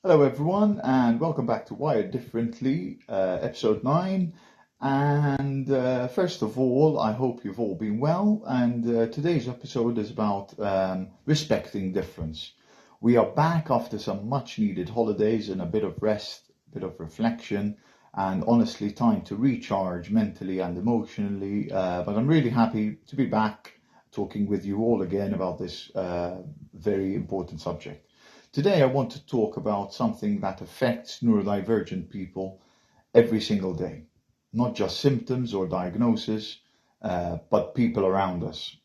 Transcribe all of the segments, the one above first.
Hello, everyone, and welcome back to Wired Differently, episode 9. And first of all, I hope you've all been well. And today's episode is about respecting difference. We are back after some much needed holidays and a bit of rest, a bit of reflection, and honestly, time to recharge mentally and emotionally. But I'm really happy to be back talking with you all again about this very important subject. Today, I want to talk about something that affects neurodivergent people every single day. Not just symptoms or diagnosis, but people around us.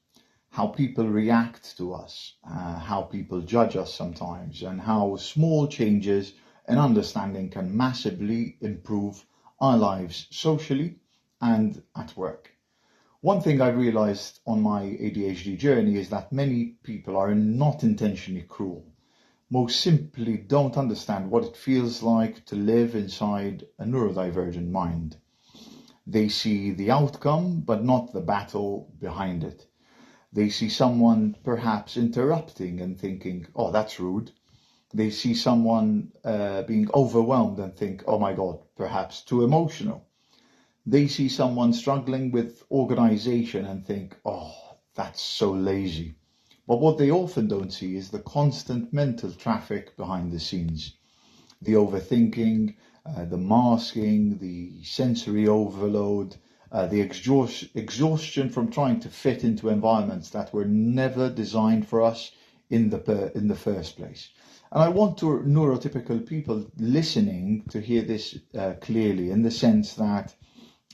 How people react to us, how people judge us sometimes, and how small changes and understanding can massively improve our lives socially and at work. One thing I realized on my ADHD journey is that many people are not intentionally cruel, most simply don't understand what it feels like to live inside a neurodivergent mind. They see the outcome, but not the battle behind it. They see someone perhaps interrupting and thinking, oh, that's rude. They see someone being overwhelmed and think, oh my God, perhaps too emotional. They see someone struggling with organization and think, oh, that's so lazy. But what they often don't see is the constant mental traffic behind the scenes. The overthinking, the masking, the sensory overload, the exhaustion from trying to fit into environments that were never designed for us in the first place. And I want neurotypical people listening to hear this clearly, in the sense that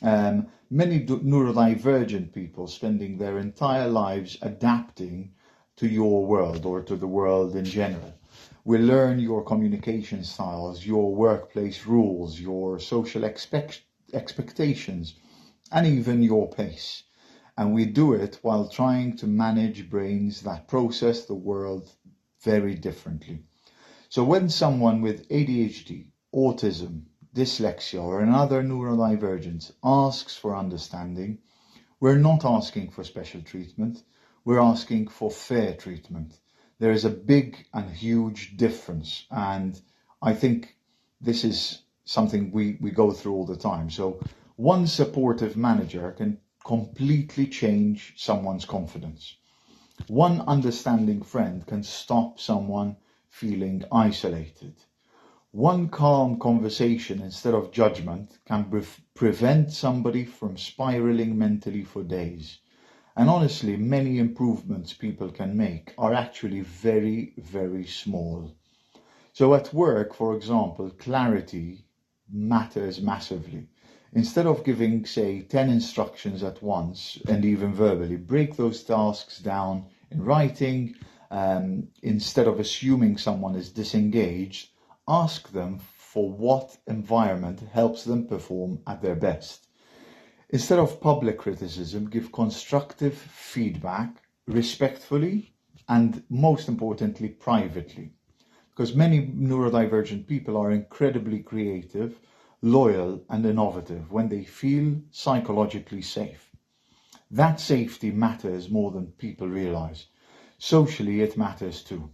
many neurodivergent people spending their entire lives adapting to your world or to the world in general. We learn your communication styles, your workplace rules, your social expectations, and even your pace. And we do it while trying to manage brains that process the world very differently. So when someone with ADHD, autism, dyslexia, or another neurodivergence asks for understanding, we're not asking for special treatment. We're asking for fair treatment. There is a big and huge difference, and I think this is something we go through all the time. So one supportive manager can completely change someone's confidence. One understanding friend can stop someone feeling isolated. One calm conversation instead of judgment can prevent somebody from spiraling mentally for days. And honestly, many improvements people can make are actually very, very small. So at work, for example, clarity matters massively. Instead of giving, say, 10 instructions at once and even verbally, break those tasks down in writing. Instead of assuming someone is disengaged, ask them for what environment helps them perform at their best. Instead of public criticism, give constructive feedback respectfully and, most importantly, privately. Because many neurodivergent people are incredibly creative, loyal, and innovative when they feel psychologically safe. That safety matters more than people realize. Socially, it matters too.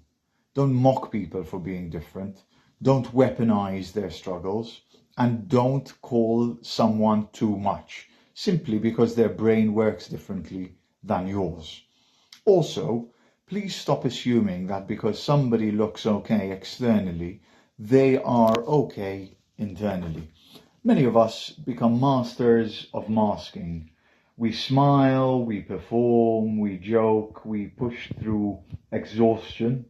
Don't mock people for being different. Don't weaponize their struggles. And don't call someone too much, simply because their brain works differently than yours. Also, please stop assuming that because somebody looks okay externally, they are okay internally. Many of us become masters of masking. We smile, we perform, we joke, we push through exhaustion.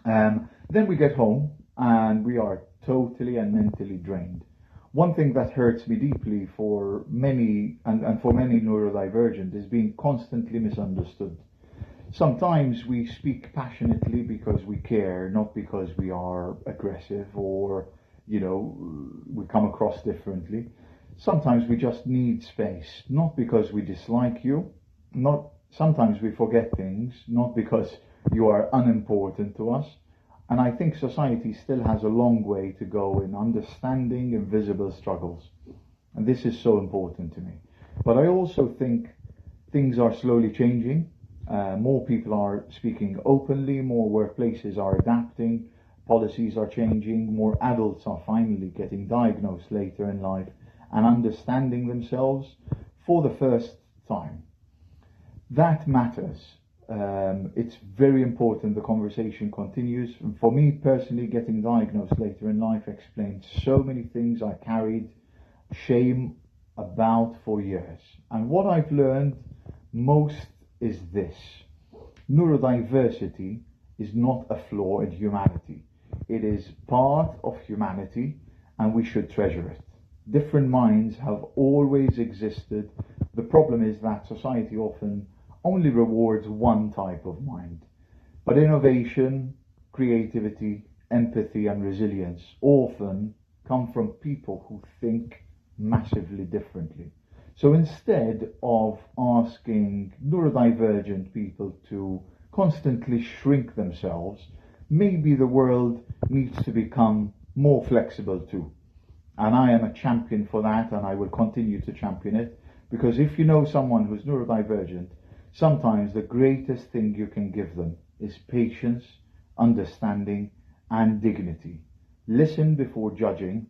Then we get home and we are totally and mentally drained. One thing that hurts me deeply for many and for many neurodivergent is being constantly misunderstood. Sometimes we speak passionately because we care, not because we are aggressive or, we come across differently. Sometimes we just need space, not because we dislike you, not sometimes we forget things, not because you are unimportant to us. And I think society still has a long way to go in understanding invisible struggles. And this is so important to me. But I also think things are slowly changing. More people are speaking openly, more workplaces are adapting, policies are changing, more adults are finally getting diagnosed later in life and understanding themselves for the first time. That matters. It's very important the conversation continues. And for me personally, getting diagnosed later in life explains so many things I carried shame about for years. And what I've learned most is this: neurodiversity is not a flaw in humanity. It is part of humanity and we should treasure it. Different minds have always existed. The problem is that society often only rewards one type of mind. But innovation, creativity, empathy and resilience often come from people who think massively differently. So instead of asking neurodivergent people to constantly shrink themselves, maybe the world needs to become more flexible too. And I am a champion for that, and I will continue to champion it, because if you know someone who's neurodivergent, sometimes the greatest thing you can give them is patience, understanding, and dignity. Listen before judging,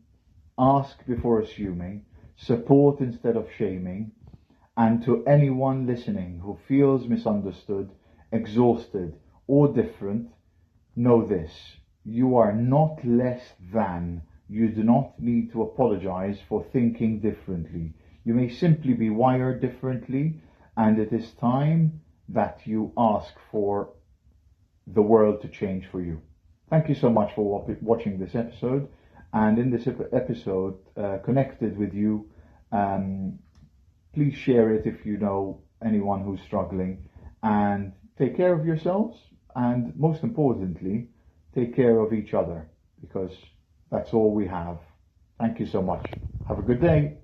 ask before assuming, support instead of shaming. And to anyone listening who feels misunderstood, exhausted, or different, know this: you are not less than. You do not need to apologize for thinking differently. You may simply be wired differently, and it is time that you ask for the world to change for you. Thank you so much for watching this episode. And in this episode, connected with you, please share it if you know anyone who's struggling. And take care of yourselves, and most importantly, take care of each other, because that's all we have. Thank you so much. Have a good day.